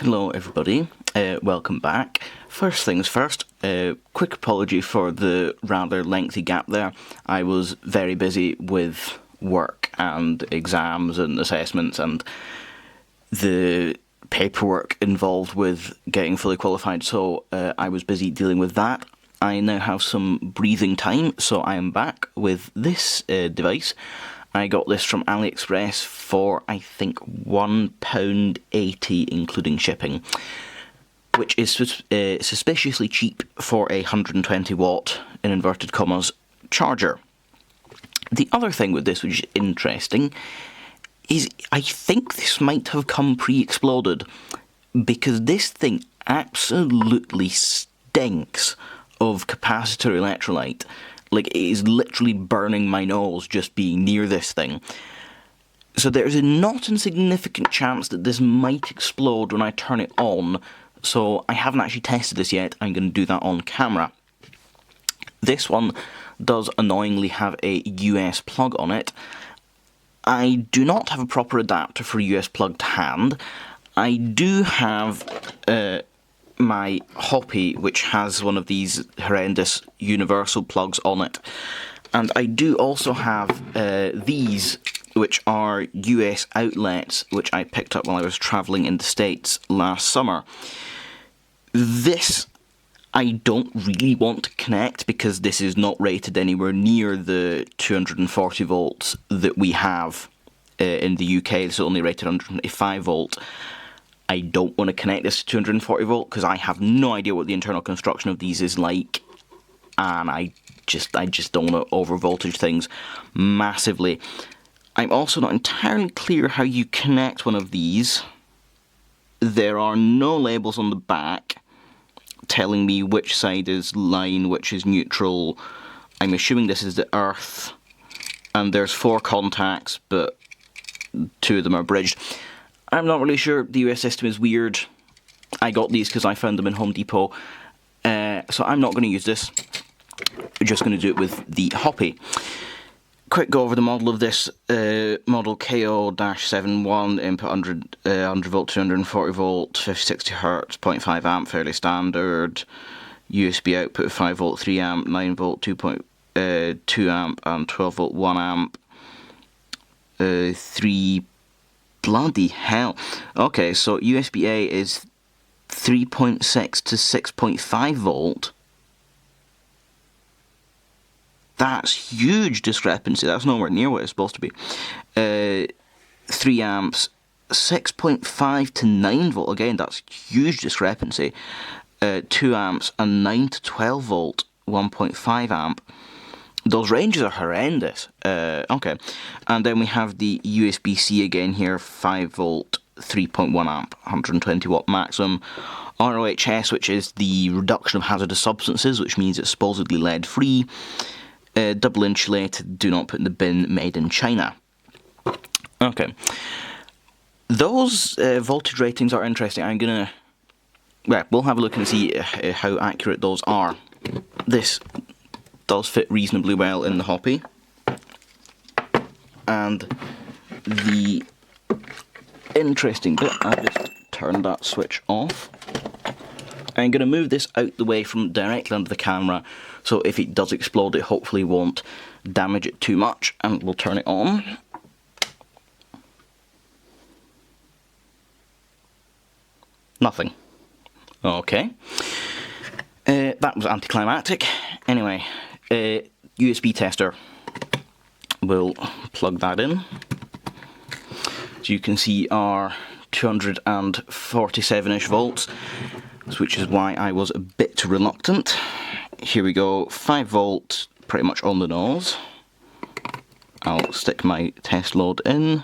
Hello everybody, welcome back. First things first, quick apology for the rather lengthy gap there. I was very busy with work and exams and assessments and the paperwork involved with getting fully qualified, so I was busy dealing with that. I now have some breathing time, so I am back with this device. I got this from AliExpress for, I think, £1.80 including shipping, which is suspiciously cheap for a 120 watt, in inverted commas, charger. The other thing with this, which is interesting, is I think this might have come pre-exploded, because this thing absolutely stinks of capacitor electrolyte. Like, it is literally burning my nose just being near this thing. So there's a not insignificant chance that this might explode when I turn it on, so I haven't actually tested this yet. I'm going to do that on camera. This one does annoyingly have a US plug on it. I do not have a proper adapter for a US plug to hand. I do have my Hoppy, which has one of these horrendous universal plugs on it, and I do also have these, which are US outlets, which I picked up while I was travelling in the States last summer. This I don't really want to connect because this is not rated anywhere near the 240 volts that we have in the UK. It's only rated 125 volt. I don't want to connect this to 240 volt because I have no idea what the internal construction of these is like, and I just don't want to overvoltage things massively. I'm also not entirely clear how you connect one of these. There are no labels on the back telling me which side is line, which is neutral. I'm assuming this is the earth, and there's 4 contacts, but 2 of them are bridged. I'm not really sure. The US system is weird. I got these because I found them in Home Depot, so I'm not going to use this. We're just going to do it with the Hoppy. Quick go over the model of this, model KO-71, input 100 volt, 240 volt, 50-60 Hz, 0.5 amp, fairly standard. USB output 5 volt, 3 amp, 9 volt, 2.2 amp, and 12 volt, 1 amp. 3 bloody hell. Okay, so USB-A is 3.6 to 6.5 volt. That's huge discrepancy. That's nowhere near what it's supposed to be. 3 amps, 6.5 to 9 volt. Again, that's huge discrepancy. 2 amps and 9 to 12 volt, 1.5 amp. Those ranges are horrendous. Okay, and then we have the USB-C again here, 5 volt, 3.1 amp, 120 watt maximum. ROHS, which is the reduction of hazardous substances, which means it's supposedly lead free. Double insulated, do not put in the bin, made in China. Okay, those voltage ratings are interesting. I'm gonna, well, we'll have a look and see how accurate those are. This does fit reasonably well in the Hoppy, and the interesting bit, I just turned that switch off. I'm going to move this out the way from directly under the camera, so if it does explode it hopefully won't damage it too much, and we'll turn it on. Nothing. Okay. That was anticlimactic. Anyway, USB tester. We'll plug that in. So you can see our 247-ish volts, which is why I was a bit reluctant. Here we go, 5 volt, pretty much on the nose. I'll stick my test load in,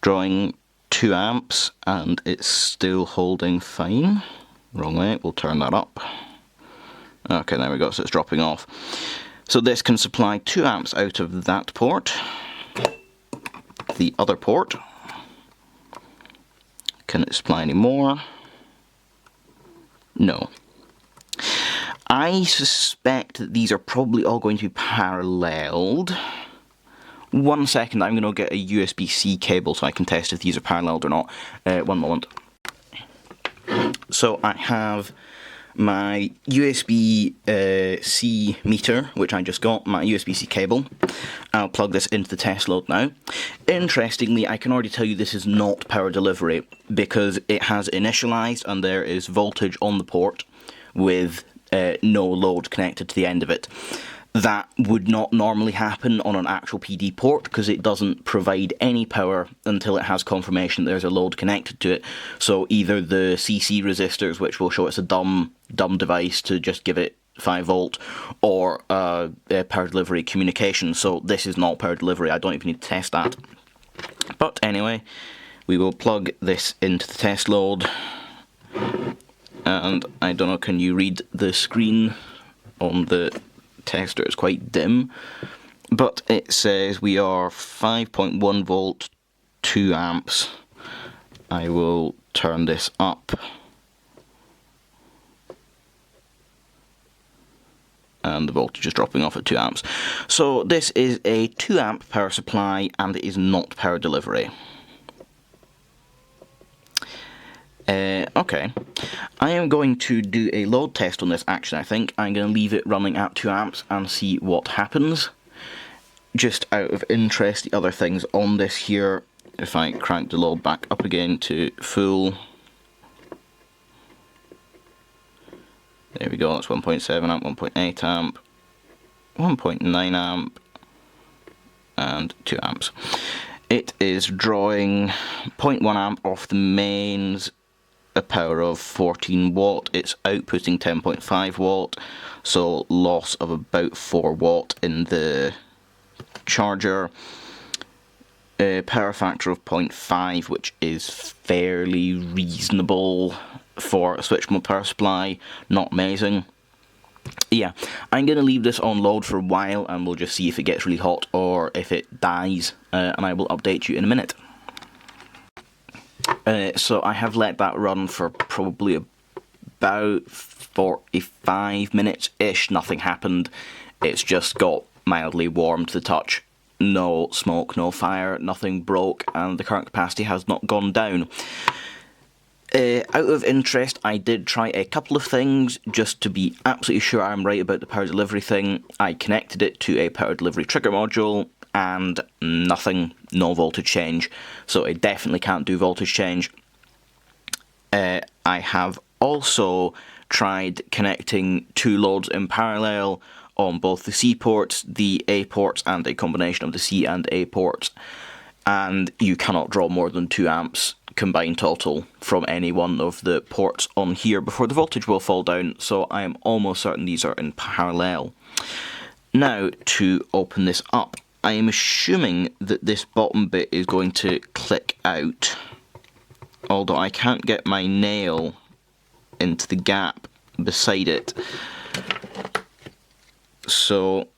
drawing 2 amps, and it's still holding fine. Wrong way, we'll turn that up. Okay, there we go, so it's dropping off. So this can supply 2 amps out of that port. The other port, can it supply any more? No. I suspect that these are probably all going to be paralleled. 1 second, I'm going to get a USB-C cable so I can test if these are paralleled or not. 1 moment. So I have my USB-C meter, which I just got, my USB-C cable. I'll plug this into the test load now. Interestingly, I can already tell you this is not power delivery, because it has initialized and there is voltage on the port with no load connected to the end of it. That would not normally happen on an actual PD port because it doesn't provide any power until it has confirmation there's a load connected to it. So either the CC resistors, which will show it's a dumb device to just give it 5 volt, or power delivery communication. So this is not power delivery, I don't even need to test that. But anyway, we will plug this into the test load. And I don't know, can you read the screen on the tester? It's quite dim, but it says we are 5.1 volt, 2 amps. I will turn this up. And the voltage is dropping off at 2 amps. So this is a 2 amp power supply and it is not power delivery. Okay, I am going to do a load test on this actually. I think I'm going to leave it running at 2 amps and see what happens. Just out of interest, the other things on this here, if I crank the load back up again to full, there we go, that's 1.7 amp, 1.8 amp, 1.9 amp, and 2 amps. It is drawing 0.1 amp off the mains, a power of 14 watt, it's outputting 10.5 watt, so loss of about 4 watt in the charger. A power factor of 0.5, which is fairly reasonable for a switch mode power supply, not amazing. Yeah, I'm going to leave this on load for a while and we'll just see if it gets really hot or if it dies, and I will update you in a minute. So I have let that run for probably about 45 minutes-ish, nothing happened. It's just got mildly warm to the touch. No smoke, no fire, nothing broke, and the current capacity has not gone down. Out of interest, I did try a couple of things just to be absolutely sure I'm right about the power delivery thing. I connected it to a power delivery trigger module and nothing, no voltage change, so it definitely can't do voltage change. I have also tried connecting 2 loads in parallel on both the C ports, the A ports, and a combination of the C and A ports, and you cannot draw more than 2 amps combined total from any one of the ports on here before the voltage will fall down, so I am almost certain these are in parallel. Now, to open this up, I am assuming that this bottom bit is going to click out, although I can't get my nail into the gap beside it. So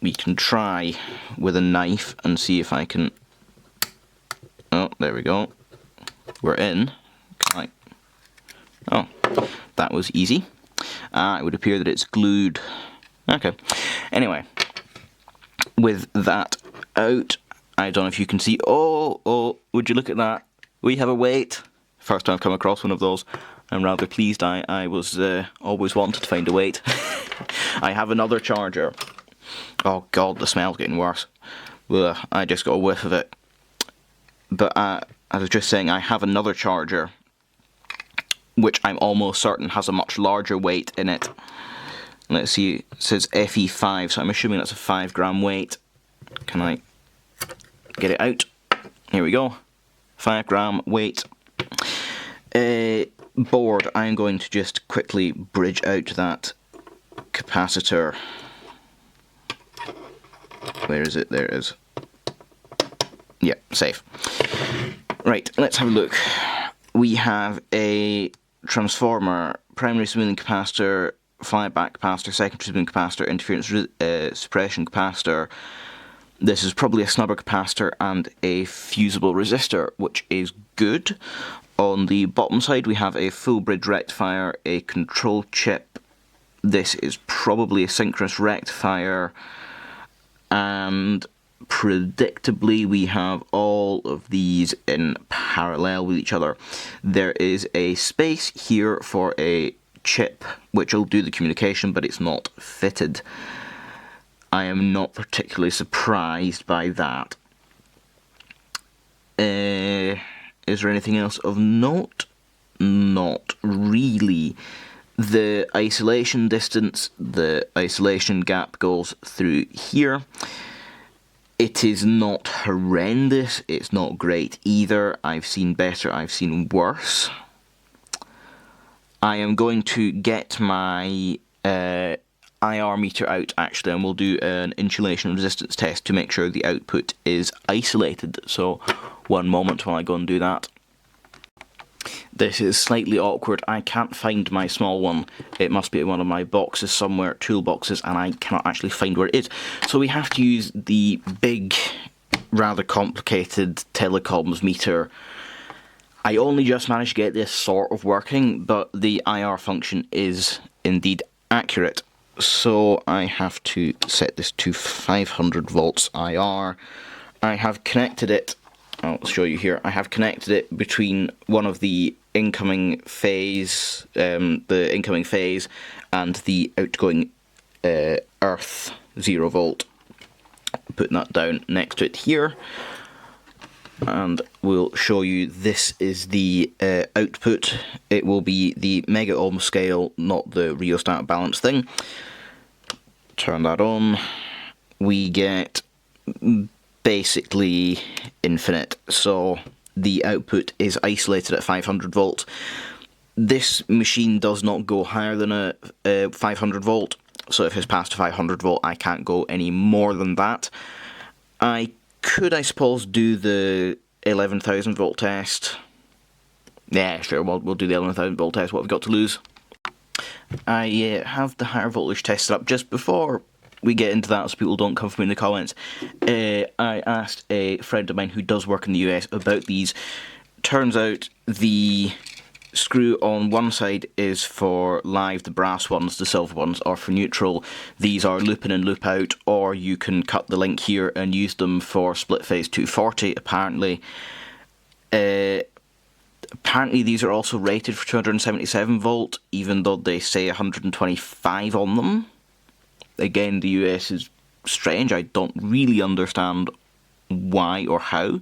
we can try with a knife and see if I can... Oh, there we go. We're in. Oh, that was easy. It would appear that it's glued. Okay. Anyway, with that out, I don't know if you can see... Oh, would you look at that? We have a weight. First time I've come across one of those. I'm rather pleased. I was always wanted to find a weight. I have another charger. Oh god, the smell's getting worse. Ugh, I just got a whiff of it. But I was just saying, I have another charger, which I'm almost certain has a much larger weight in it. Let's see, it says FE5, so I'm assuming that's a 5 gram weight. Can I get it out? Here we go. 5 gram weight. Board, I'm going to just quickly bridge out that capacitor. Where is it? There it is. Yeah, safe. Right, let's have a look. We have a transformer, primary smoothing capacitor, flyback capacitor, secondary smoothing capacitor, interference suppression capacitor. This is probably a snubber capacitor and a fusible resistor, which is good. On the bottom side we have a full bridge rectifier, a control chip. This is probably a synchronous rectifier, and predictably, we have all of these in parallel with each other. There is a space here for a chip which will do the communication, but it's not fitted. I am not particularly surprised by that. Is there anything else of note? Not really. The isolation distance, the isolation gap goes through here. It is not horrendous, it's not great either. I've seen better, I've seen worse. I am going to get my IR meter out actually, and we'll do an insulation resistance test to make sure the output is isolated. So one moment while I go and do that. This is slightly awkward. I can't find my small one. It must be in one of my boxes somewhere, toolboxes, and I cannot actually find where it is. So we have to use the big, rather complicated telecoms meter. I only just managed to get this sort of working, but the IR function is indeed accurate. So I have to set this to 500 volts IR. I have connected it, I'll show you here, I have connected it between one of the incoming phase, and the outgoing earth 0 volt. Putting that down next to it here, and we'll show you this is the output. It will be the mega ohm scale, not the rheostat balance thing. Turn that on. We get basically infinite, so the output is isolated at 500 volts. This machine does not go higher than a 500 volt, so if it's past a 500 volt I can't go any more than that. I could, I suppose, do the 11,000 volt test. Yeah, sure, we'll do the 11,000 volt test. What have we got to lose? I have the higher voltage tested up. Just before we get into that, so people don't come for me in the comments, I asked a friend of mine who does work in the US about these. Turns out the screw on one side is for live, the brass ones, the silver ones are for neutral. These are loop in and loop out, or you can cut the link here and use them for split phase 240 apparently. Apparently these are also rated for 277 volt, even though they say 125 on them. Again, the US is strange. I don't really understand why or how.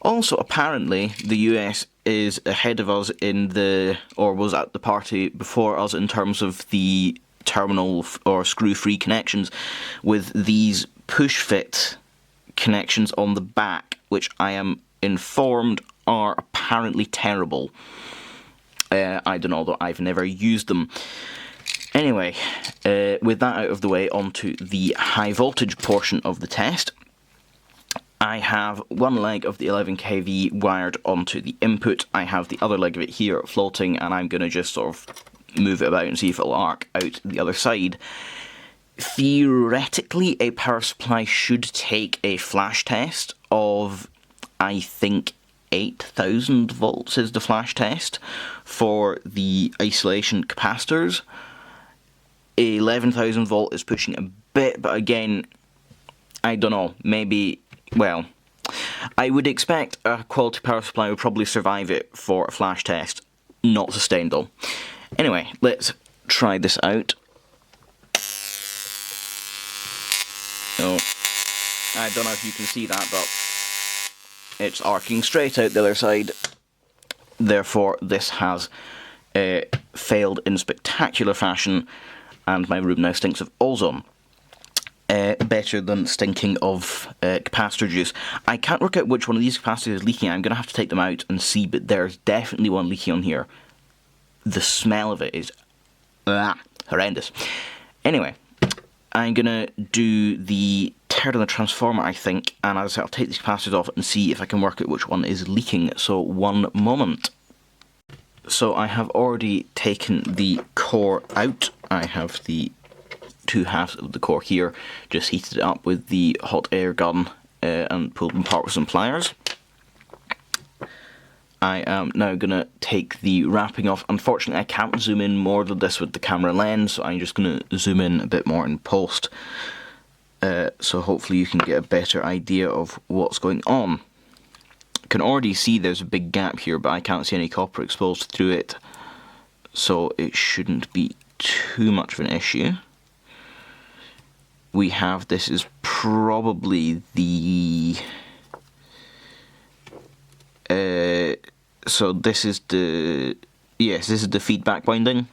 Also, apparently, the US is ahead of us in the, or was at the party before us in terms of the terminal or screw-free connections with these push-fit connections on the back, which I am informed are apparently terrible. I don't know, though I've never used them. Anyway, with that out of the way, onto the high voltage portion of the test. I have one leg of the 11 kV wired onto the input. I have the other leg of it here floating, and I'm going to just sort of move it about and see if it'll arc out the other side. Theoretically, a power supply should take a flash test of, I think, 8,000 volts is the flash test for the isolation capacitors. 11,000 volt is pushing a bit, but again, I don't know, maybe, well, I would expect a quality power supply would probably survive it for a flash test. Not sustained though. Anyway, let's try this out. Oh, I don't know if you can see that, but it's arcing straight out the other side. Therefore, this has failed in spectacular fashion, and my room now stinks of ozone. Better than stinking of capacitor juice. I can't work out which one of these capacitors is leaking. I'm going to have to take them out and see, but there's definitely one leaking on here. The smell of it is horrendous. Anyway, I'm going to do the turn on the transformer, I think, and as I say, I'll take these capacitors off and see if I can work out which one is leaking. So, one moment. So, I have already taken the core out. I have the two halves of the core here, just heated it up with the hot air gun and pulled them apart with some pliers. I am now going to take the wrapping off. Unfortunately, I can't zoom in more than this with the camera lens, so I'm just going to zoom in a bit more in post. so hopefully you can get a better idea of what's going on. I can already see there's a big gap here, but I can't see any copper exposed through it, so it shouldn't be too much of an issue. We have, this is probably the so this is the, yes, this is the feedback winding.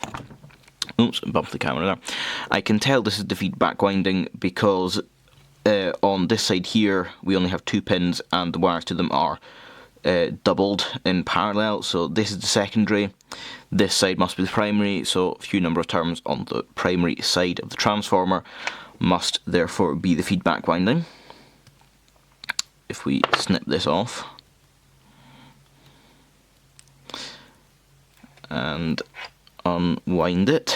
Oops, I bumped the camera there. I can tell this is the feedback winding because on this side here we only have 2 pins and the wires to them are doubled in parallel, so this is the secondary, this side must be the primary, so a few number of terms on the primary side of the transformer must therefore be the feedback winding. If we snip this off and unwind it,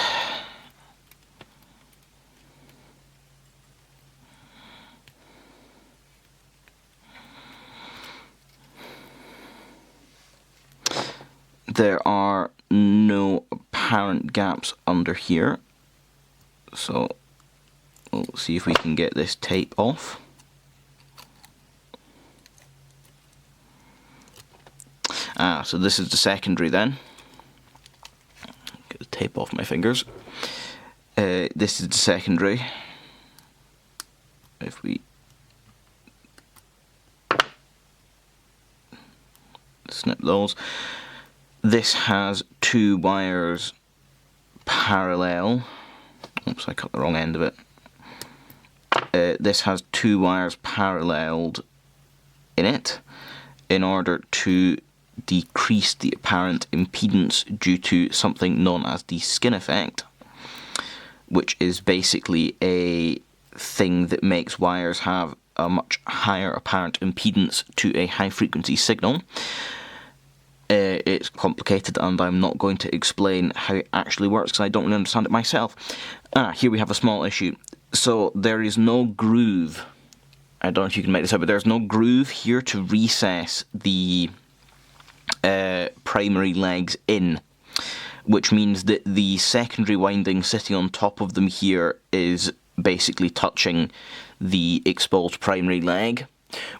there are no apparent gaps under here, so we'll see if we can get this tape off. So this is the secondary then. Get the tape off my fingers. This is the secondary. If we snip those. This has 2 wires parallel. Oops, I cut the wrong end of it. This has 2 wires paralleled in it in order to decrease the apparent impedance due to something known as the skin effect, which is basically a thing that makes wires have a much higher apparent impedance to a high frequency signal. It's complicated and I'm not going to explain how it actually works because I don't really understand it myself. Here we have a small issue. So there is no groove, I don't know if you can make this out, but there's no groove here to recess the primary legs in, which means that the secondary winding sitting on top of them here is basically touching the exposed primary leg,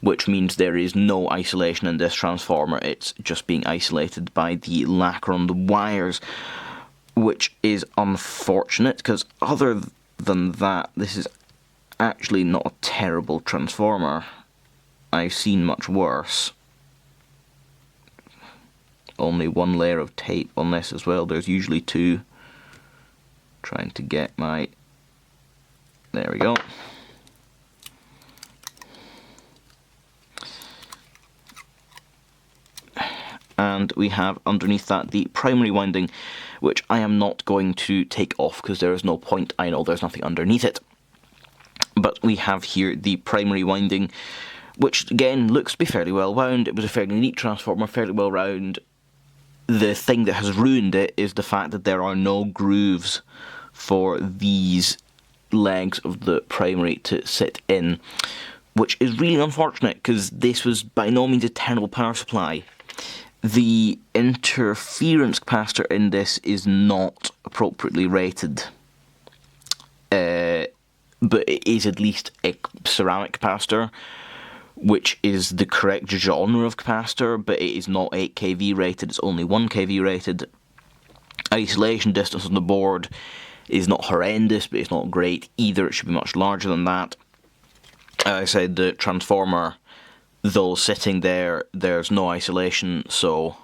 which means there is no isolation in this transformer. It's just being isolated by the lacquer on the wires, which is unfortunate because other than that, this is actually not a terrible transformer. I've seen much worse. Only 1 layer of tape on this as well. There's usually 2. Trying to get my... There we go. And we have underneath that the primary winding, which I am not going to take off because there is no point. I know there's nothing underneath it. But we have here the primary winding, which again looks to be fairly well wound. It was a fairly neat transformer, fairly well wound. The thing that has ruined it is the fact that there are no grooves for these legs of the primary to sit in, which is really unfortunate because this was by no means a terrible power supply. The interference capacitor in this is not appropriately rated, but it is at least a ceramic capacitor, which is the correct genre of capacitor, but it is not 8 kV rated, it's only 1 kV rated. Isolation distance on the board is not horrendous, but it's not great either. It should be much larger than that. As I said, the transformer, though sitting there, there's no isolation, so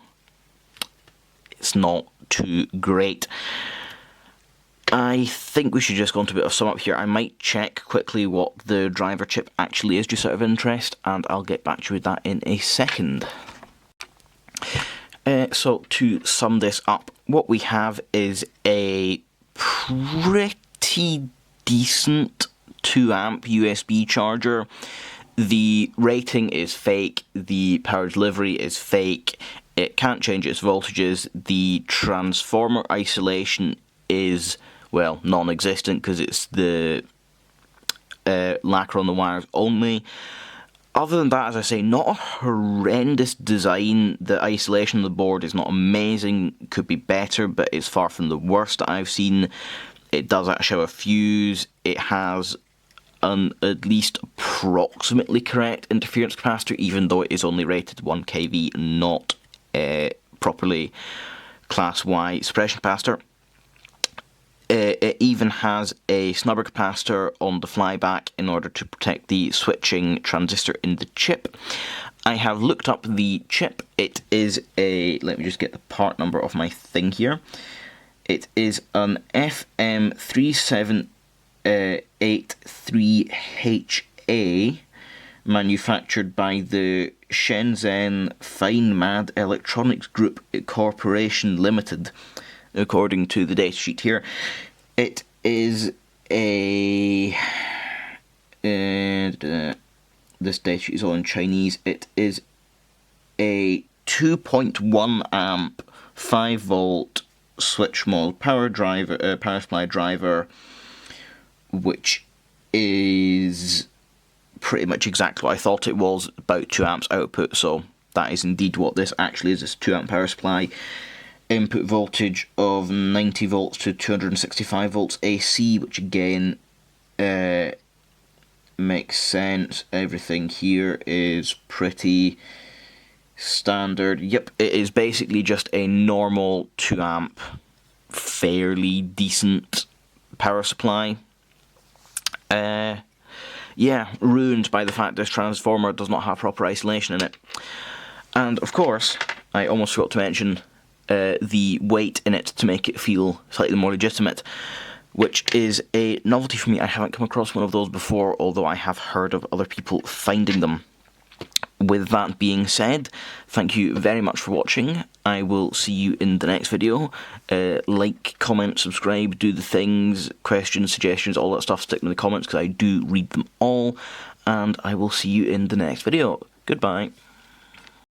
it's not too great. I think we should just go into a bit of sum up here. I might check quickly what the driver chip actually is, just out of interest, and I'll get back to you with that in a second. So to sum this up, what we have is a pretty decent 2 amp USB charger. The rating is fake, the power delivery is fake, it can't change its voltages, the transformer isolation is, well, non-existent because it's the lacquer on the wires only. Other than that, as I say, not a horrendous design. The isolation on the board is not amazing, could be better, but it's far from the worst that I've seen. It does actually have a fuse, it has an at least approximately correct interference capacitor, even though it is only rated 1 kV, not properly class Y suppression capacitor. It even has a snubber capacitor on the flyback in order to protect the switching transistor in the chip. I have looked up the chip. It is a, let me just get the part number of my thing here. It is an FM3783HA, manufactured by the Shenzhen Fine Mad Electronics Group Corporation Limited, according to the datasheet here. It is a... this datasheet is all in Chinese. It is a 2.1 amp 5 volt switch mode power supply driver, which is pretty much exactly what I thought it was, about 2 amps output. So that is indeed what this actually is. It's 2 amp power supply, input voltage of 90 volts to 265 volts AC, which again makes sense. Everything here is pretty standard. Yep, it is basically just a normal 2 amp, fairly decent power supply. Yeah, ruined by the fact this transformer does not have proper isolation in it. And of course, I almost forgot to mention the weight in it to make it feel slightly more legitimate, which is a novelty for me. I haven't come across one of those before, although I have heard of other people finding them. With that being said, thank you very much for watching. I will see you in the next video. Like, comment, subscribe, do the things, questions, suggestions, all that stuff, stick them in the comments because I do read them all. And I will see you in the next video. Goodbye.